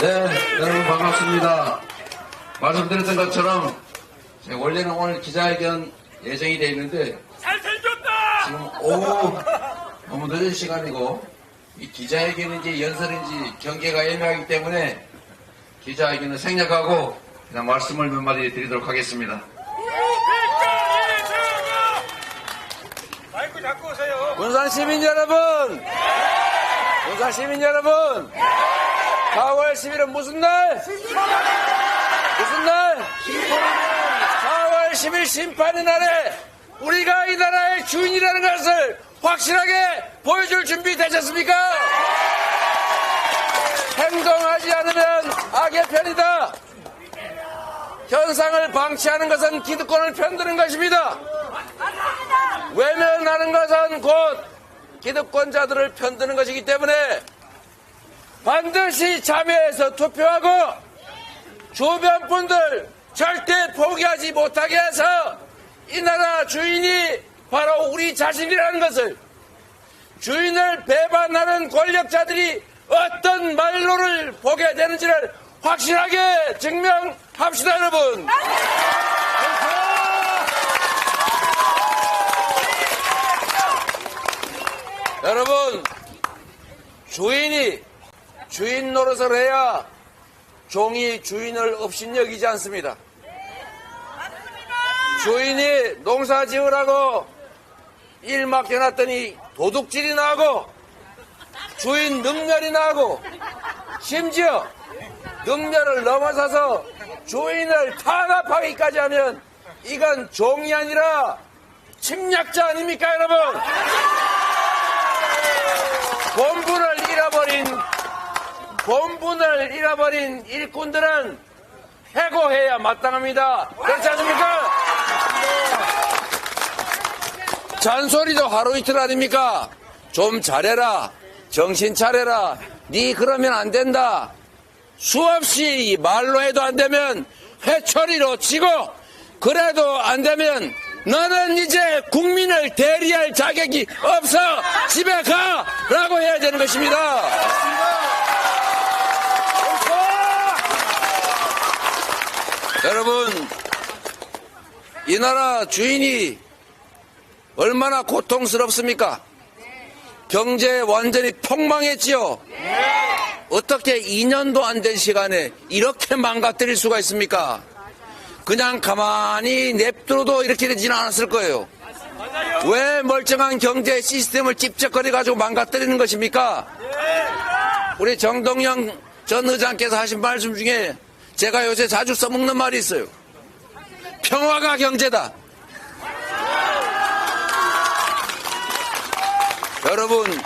네, 여러분 반갑습니다. 말씀드렸던 것처럼 원래는 오늘 기자회견 예정이 되어 있는데 잘생겼다! 지금 오후 너무 늦은 시간이고 이 기자회견인지 연설인지 경계가 애매하기 때문에 기자회견을 생략하고 그냥 말씀을 몇 마디 드리도록 하겠습니다. 마이크 잡고 오세요. 군산 시민 여러분, 군산 시민 여러분, 4월 10일은 무슨 날? 무슨 날? 4월 10일 심판의 날에 우리가 이 나라의 주인이라는 것을 확실하게 보여줄 준비 되셨습니까? 행동하지 않으면 악의 편이다. 현상을 방치하는 것은 기득권을 편드는 것입니다. 외면하는 것은 곧 기득권자들을 편드는 것이기 때문에 반드시 참여해서 투표하고 주변 분들 절대 포기하지 못하게 해서 이 나라 주인이 바로 우리 자신이라는 것을, 주인을 배반하는 권력자들이 어떤 말로를 보게 되는지를 확실하게 증명합시다, 여러분. 여러분, 주인이 주인 노릇을 해야 종이 주인을 업신여기지 않습니다. 주인이 농사 지으라고 일 맡겨놨더니 도둑질이나 하고 주인 능멸이나 하고 심지어 능멸을 넘어서서 주인을 탄압하기까지 하면 이건 종이 아니라 침략자 아닙니까, 여러분? 본분을 잃어버린 일꾼들은 해고해야 마땅합니다. 그렇지 않습니까? 잔소리도 하루 이틀 아닙니까? 좀 잘해라, 정신 차려라, 네 그러면 안 된다. 수없이 말로 해도 안 되면 회초리로 치고, 그래도 안 되면 너는 이제 국민을 대리할 자격이 없어, 집에 가! 라고 해야 되는 것입니다. 여러분, 이 나라 주인이 얼마나 고통스럽습니까? 경제 완전히 폭망했지요. 어떻게 2년도 안 된 시간에 이렇게 망가뜨릴 수가 있습니까? 그냥 가만히 냅둬도 이렇게 되지는 않았을 거예요. 왜 멀쩡한 경제 시스템을 찝쩍거려가지고 망가뜨리는 것입니까? 우리 정동영 전 의장께서 하신 말씀 중에 제가 요새 자주 써먹는 말이 있어요. 평화가 경제다. 여러분,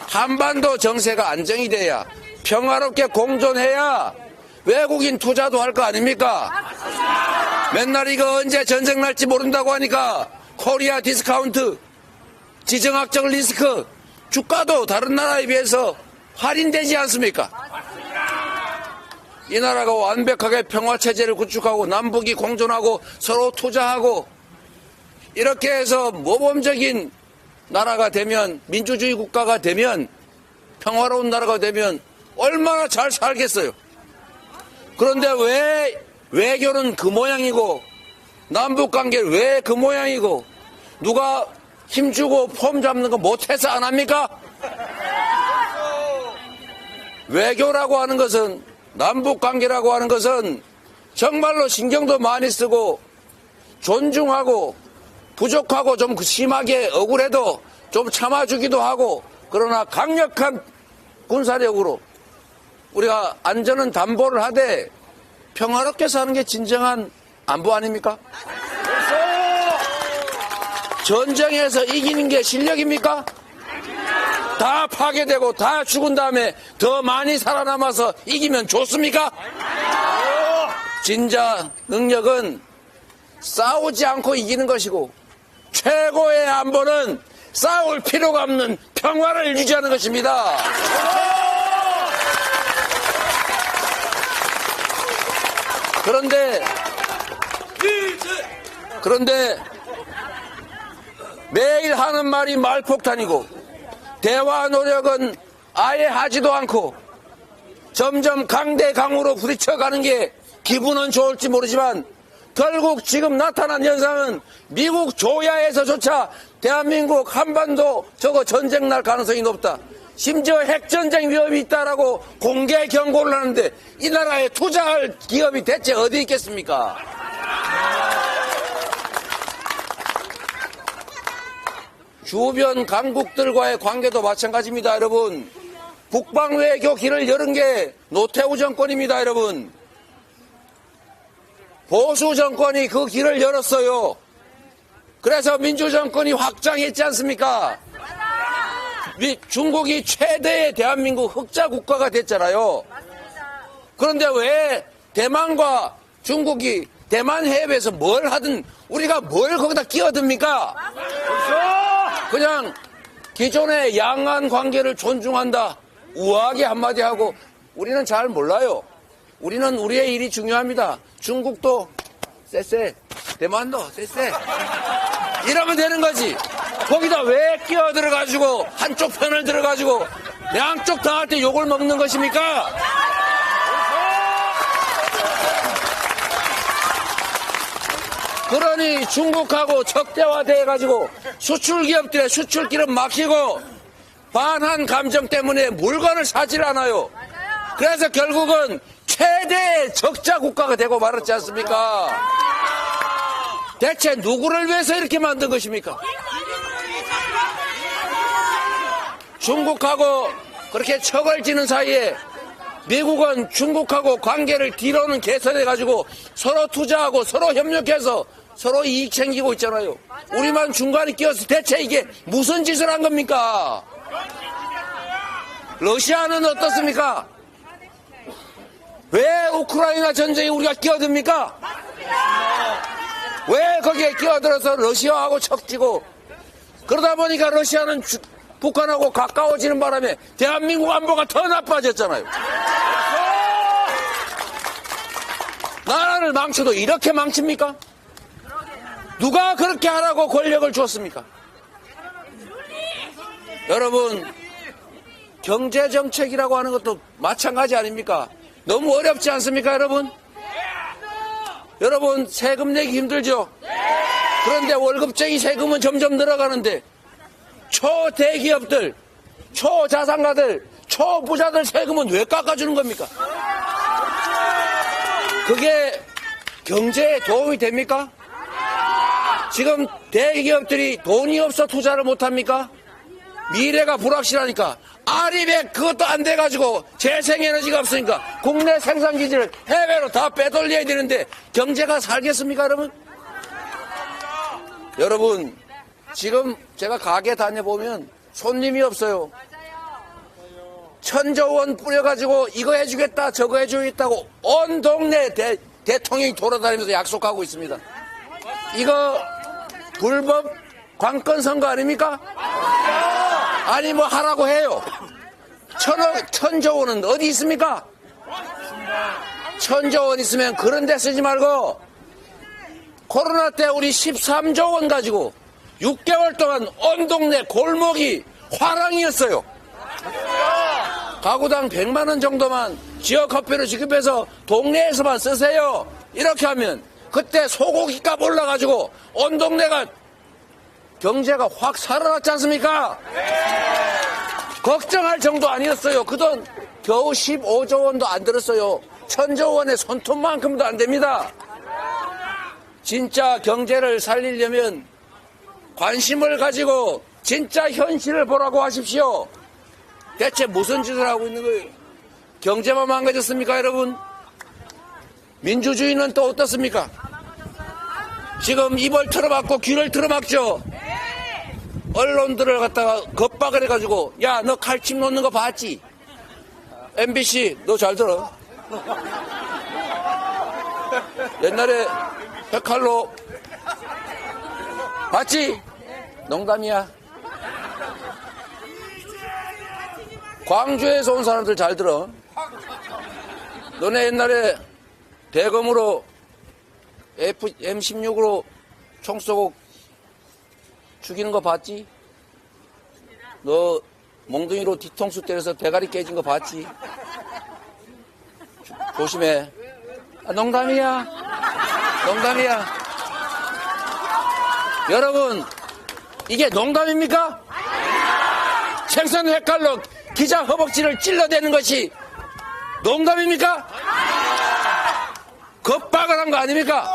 한반도 정세가 안정이 돼야, 평화롭게 공존해야 외국인 투자도 할 거 아닙니까? 맨날 이거 언제 전쟁 날지 모른다고 하니까 코리아 디스카운트, 지정학적 리스크, 주가도 다른 나라에 비해서 할인되지 않습니까? 이 나라가 완벽하게 평화체제를 구축하고 남북이 공존하고 서로 투자하고 이렇게 해서 모범적인 나라가 되면, 민주주의 국가가 되면, 평화로운 나라가 되면 얼마나 잘 살겠어요. 그런데 왜 외교는 그 모양이고 남북관계는 왜 그 모양이고 누가 힘주고 폼 잡는 거 못해서 안 합니까? 외교라고 하는 것은, 남북관계라고 하는 것은 정말로 신경도 많이 쓰고 존중하고 부족하고 좀 심하게 억울해도 좀 참아주기도 하고, 그러나 강력한 군사력으로 우리가 안전은 담보를 하되 평화롭게 사는 게 진정한 안보 아닙니까? 전쟁에서 이기는 게 실력입니까? 다 파괴되고 다 죽은 다음에 더 많이 살아남아서 이기면 좋습니까? 진짜 능력은 싸우지 않고 이기는 것이고, 최고의 안보는 싸울 필요가 없는 평화를 유지하는 것입니다. 그런데 매일 하는 말이 말폭탄이고 대화 노력은 아예 하지도 않고 점점 강대강으로 부딪혀가는 게 기분은 좋을지 모르지만 결국 지금 나타난 현상은 미국 조야에서조차 대한민국 한반도 저거 전쟁 날 가능성이 높다. 심지어 핵전쟁 위험이 있다라고 공개 경고를 하는데 이 나라에 투자할 기업이 대체 어디 있겠습니까? 주변 강국들과의 관계도 마찬가지입니다, 여러분. 북방외교 길을 열은 게 노태우 정권입니다, 여러분. 보수 정권이 그 길을 열었어요. 그래서 민주정권이 확장했지 않습니까? 중국이 최대의 대한민국 흑자 국가가 됐잖아요. 그런데 왜 대만과 중국이 대만 해협에서 뭘 하든 우리가 뭘 거기다 끼어듭니까? 그냥 기존의 양안 관계를 존중한다. 우아하게 한마디 하고 우리는 잘 몰라요. 우리는 우리의 일이 중요합니다. 중국도 쎄쎄, 대만도 쎄쎄. 이러면 되는 거지. 거기다 왜 끼어들어가지고 한쪽 편을 들어가지고 양쪽 다 할 때 욕을 먹는 것입니까? 그러니 중국하고 적대화돼가지고 수출기업들의 수출길은 막히고 반한 감정 때문에 물건을 사질 않아요. 그래서 결국은 최대의 적자 국가가 되고 말았지 않습니까? 대체 누구를 위해서 이렇게 만든 것입니까? 중국하고 그렇게 척을 지는 사이에 미국은 중국하고 관계를 뒤로는 개선해가지고 서로 투자하고 서로 협력해서 서로 이익 챙기고 있잖아요. 우리만 중간에 끼어서 대체 이게 무슨 짓을 한 겁니까? 러시아는 어떻습니까? 왜 우크라이나 전쟁에 우리가 끼어듭니까? 왜 거기에 끼어들어서 러시아하고 척지고 그러다 보니까 러시아는 북한하고 가까워지는 바람에 대한민국 안보가 더 나빠졌잖아요. 나라를 망쳐도 이렇게 망칩니까? 누가 그렇게 하라고 권력을 줬습니까? 여러분, 경제정책이라고 하는 것도 마찬가지 아닙니까? 너무 어렵지 않습니까, 여러분? 여러분, 세금 내기 힘들죠? 그런데 월급쟁이 세금은 점점 늘어가는데 초대기업들, 초자산가들, 초부자들 세금은 왜 깎아주는 겁니까? 그게 경제에 도움이 됩니까? 지금 대기업들이 돈이 없어 투자를 못합니까? 미래가 불확실하니까 아리백 그것도 안 돼가지고 재생에너지가 없으니까 국내 생산기지를 해외로 다 빼돌려야 되는데 경제가 살겠습니까, 여러분? 여러분, 지금 제가 가게 다녀보면 손님이 없어요. 1,000조 원 뿌려가지고 이거 해주겠다 저거 해주겠다고 온 동네 대통령이 돌아다니면서 약속하고 있습니다. 이거 불법 관건 선거 아닙니까? 아니 뭐 하라고 해요. 1,000조 원은 어디 있습니까? 1,000조 원 있으면 그런 데 쓰지 말고 코로나 때 우리 13조 원 가지고 6개월 동안 온 동네 골목이 화랑이었어요. 가구당 100만 원 정도만 지역화폐로 지급해서 동네에서만 쓰세요. 이렇게 하면 그때 소고기 값 올라가지고 온 동네가 경제가 확 살아났지 않습니까? 걱정할 정도 아니었어요. 그 돈 겨우 15조 원도 안 들었어요. 1,000조 원의 손톱만큼도 안 됩니다. 진짜 경제를 살리려면 관심을 가지고 진짜 현실을 보라고 하십시오. 대체 무슨 짓을 하고 있는 거예요? 경제만 망가졌습니까, 여러분? 민주주의는 또 어떻습니까? 지금 입을 틀어막고 귀를 틀어막죠? 언론들을 갖다가 겁박을 해가지고 야, 너 칼침 놓는 거 봤지? MBC 너 잘 들어. 옛날에 백칼로 봤지? 농담이야. 광주에서 온 사람들 잘 들어. 너네 옛날에 대검으로 M16으로 총 쏘고 죽이는 거 봤지? 너 몽둥이로 뒤통수 때려서 대가리 깨진 거 봤지? 조심해. 농담이야. 농담이야. 여러분, 이게 농담입니까? 생선 횟칼로 기자 허벅지를 찔러대는 것이 농담입니까? 겁박을 한 거 아닙니까?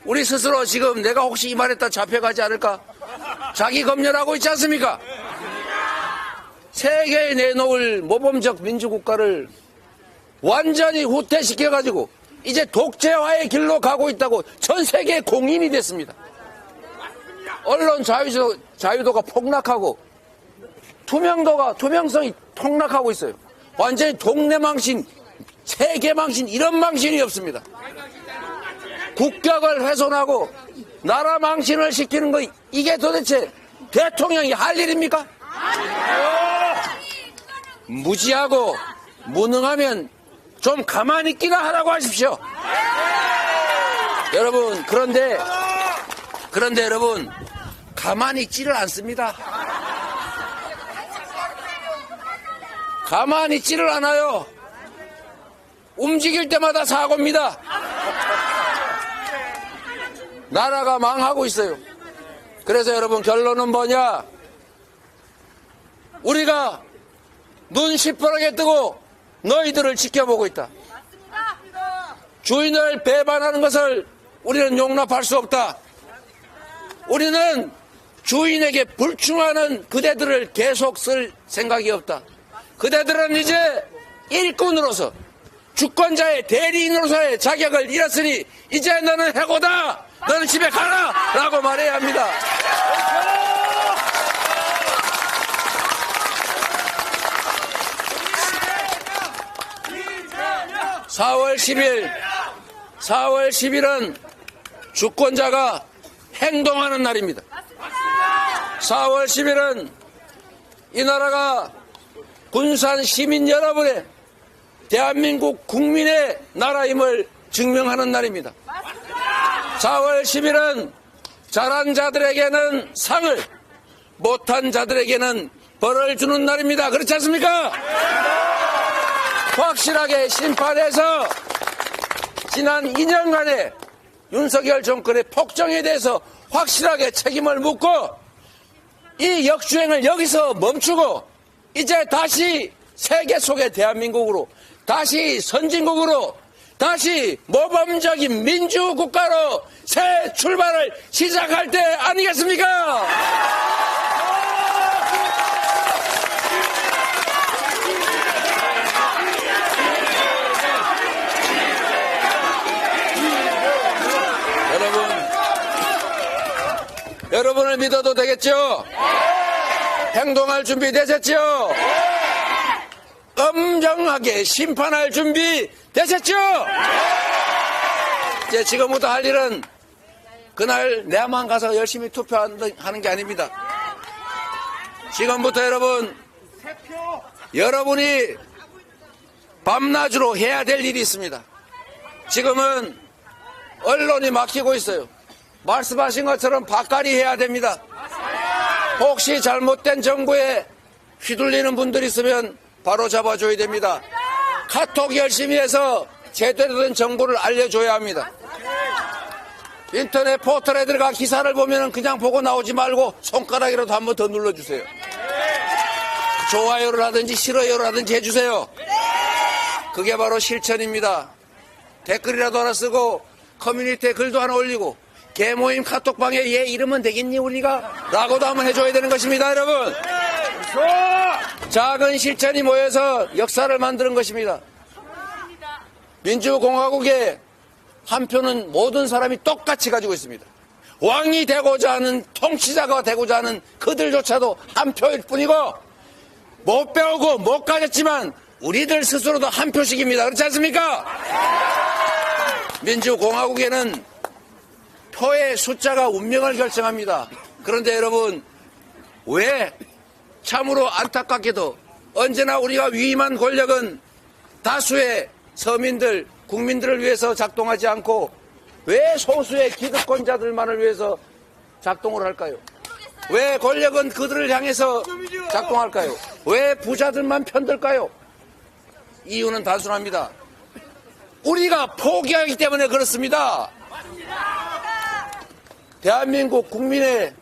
우리 스스로 지금 내가 혹시 이 말했다 잡혀가지 않을까? 자기 검열하고 있지 않습니까? 세계에 내놓을 모범적 민주국가를 완전히 후퇴시켜가지고 이제 독재화의 길로 가고 있다고 전 세계 공인이 됐습니다. 언론 자유도가 폭락하고 투명성이 폭락하고 있어요. 완전히 동네 망신, 세계 망신, 이런 망신이 없습니다. 국격을 훼손하고 나라 망신을 시키는 거, 이게 도대체 대통령이 할 일입니까? 무지하고 무능하면 좀 가만히 있기나 하라고 하십시오. 여러분, 그런데 여러분, 가만히 있지를 않습니다. 가만히 있지를 않아요. 움직일 때마다 사고입니다. 나라가 망하고 있어요. 그래서 여러분, 결론은 뭐냐? 우리가 눈 시퍼렇게 뜨고 너희들을 지켜보고 있다. 주인을 배반하는 것을 우리는 용납할 수 없다. 우리는 주인에게 불충하는 그대들을 계속 쓸 생각이 없다. 그대들은 이제 일꾼으로서, 주권자의 대리인으로서의 자격을 잃었으니 이제 너는 해고다. 너는 집에 가라 라고 말해야 합니다. 4월 10일은 주권자가 행동하는 날입니다. 4월 10일은 이 나라가 군산 시민 여러분의, 대한민국 국민의 나라임을 증명하는 날입니다. 4월 10일은 잘한 자들에게는 상을, 못한 자들에게는 벌을 주는 날입니다. 그렇지 않습니까? 확실하게 심판해서 지난 2년간의 윤석열 정권의 폭정에 대해서 확실하게 책임을 묻고 이 역주행을 여기서 멈추고 이제 다시 세계 속의 대한민국으로, 다시 선진국으로, 다시 모범적인 민주국가로 새 출발을 시작할 때 아니겠습니까? 여러분을 믿어도 되겠죠? 행동할 준비 되셨죠? 엄정하게 심판할 준비 되셨죠? 이제 지금부터 할 일은 그날 내만 가서 열심히 투표하는 게 아닙니다. 지금부터 여러분이 밤낮으로 해야 될 일이 있습니다. 지금은 언론이 막히고 있어요. 말씀하신 것처럼 바까리 해야 됩니다. 혹시 잘못된 정보에 휘둘리는 분들이 있으면 바로 잡아줘야 됩니다. 카톡 열심히 해서 제대로 된 정보를 알려줘야 합니다. 인터넷 포털에 들어가 기사를 보면 그냥 보고 나오지 말고 손가락이라도 한번 더 눌러주세요. 좋아요를 하든지 싫어요를 하든지 해주세요. 그게 바로 실천입니다. 댓글이라도 하나 쓰고 커뮤니티에 글도 하나 올리고 개모임 카톡방에 얘 이러면 되겠니 우리가? 라고도 한번 해줘야 되는 것입니다. 여러분, 작은 실천이 모여서 역사를 만드는 것입니다. 민주공화국의 한 표는 모든 사람이 똑같이 가지고 있습니다. 왕이 되고자 하는, 통치자가 되고자 하는 그들조차도 한 표일 뿐이고, 못 배우고 못 가졌지만 우리들 스스로도 한 표씩입니다. 그렇지 않습니까? 민주공화국에는 표의 숫자가 운명을 결정합니다. 그런데 여러분, 왜 참으로 안타깝게도 언제나 우리가 위임한 권력은 다수의 서민들, 국민들을 위해서 작동하지 않고 왜 소수의 기득권자들만을 위해서 작동을 할까요? 왜 권력은 그들을 향해서 작동할까요? 왜 부자들만 편들까요? 이유는 단순합니다. 우리가 포기하기 때문에 그렇습니다. 대한민국 국민의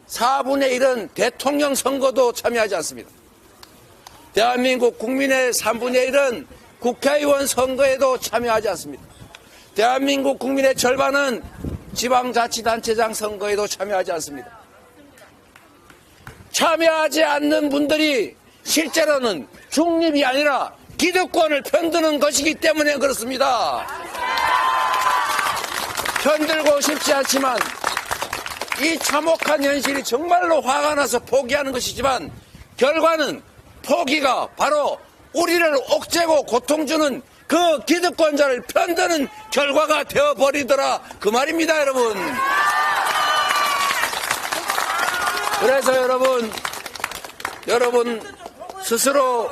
4분의 1은 대통령 선거도 참여하지 않습니다. 대한민국 국민의 3분의 1은 국회의원 선거에도 참여하지 않습니다. 대한민국 국민의 절반은 지방자치단체장 선거에도 참여하지 않습니다. 참여하지 않는 분들이 실제로는 중립이 아니라 기득권을 편드는 것이기 때문에 그렇습니다. 편들고 싶지 않지만 이 참혹한 현실이 정말로 화가 나서 포기하는 것이지만 결과는 포기가 바로 우리를 옥죄고 고통주는 그 기득권자를 편드는 결과가 되어버리더라 그 말입니다, 여러분. 그래서 여러분 스스로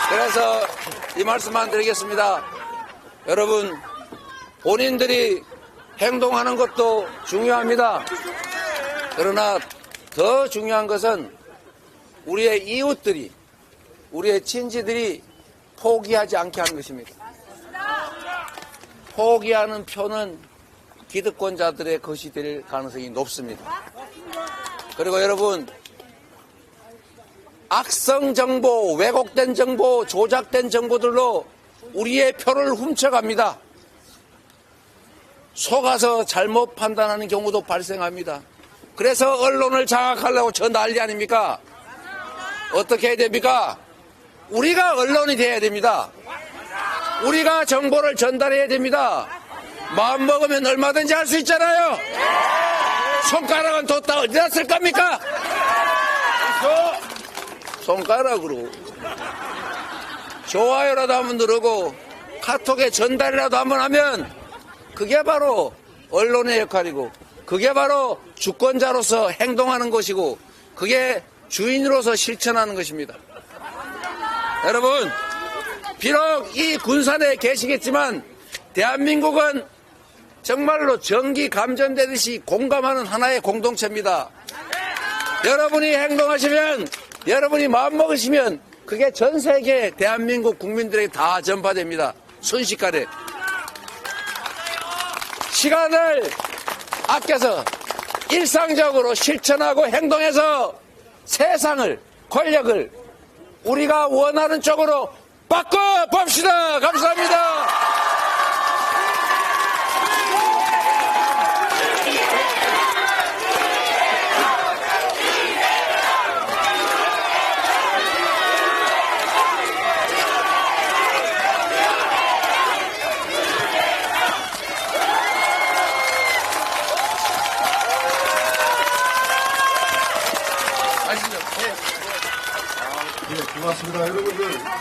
그래서 이 말씀만 드리겠습니다. 여러분, 본인들이 행동하는 것도 중요합니다. 그러나 더 중요한 것은 우리의 이웃들이, 우리의 친지들이 포기하지 않게 하는 것입니다. 포기하는 표는 기득권자들의 것이 될 가능성이 높습니다. 그리고 여러분, 악성 정보, 왜곡된 정보, 조작된 정보들로 우리의 표를 훔쳐갑니다. 속아서 잘못 판단하는 경우도 발생합니다. 그래서 언론을 장악하려고 저 난리 아닙니까? 어떻게 해야 됩니까? 우리가 언론이 돼야 됩니다. 우리가 정보를 전달해야 됩니다. 마음 먹으면 얼마든지 할 수 있잖아요. 손가락은 뒀다 어디다 쓸 겁니까? 손가락으로 좋아요라도 한번 누르고 카톡에 전달이라도 한번 하면 그게 바로 언론의 역할이고 그게 바로 주권자로서 행동하는 것이고 그게 주인으로서 실천하는 것입니다. 여러분, 비록 이 군산에 계시겠지만 대한민국은 정말로 전기 감전되듯이 공감하는 하나의 공동체입니다. 여러분이 행동하시면, 여러분이 마음먹으시면 그게 전 세계 대한민국 국민들에게 다 전파됩니다. 순식간에. 시간을 아껴서 일상적으로 실천하고 행동해서 세상을, 권력을 우리가 원하는 쪽으로 바꿔봅시다. 감사합니다. 네, 고맙습니다. 여러분들.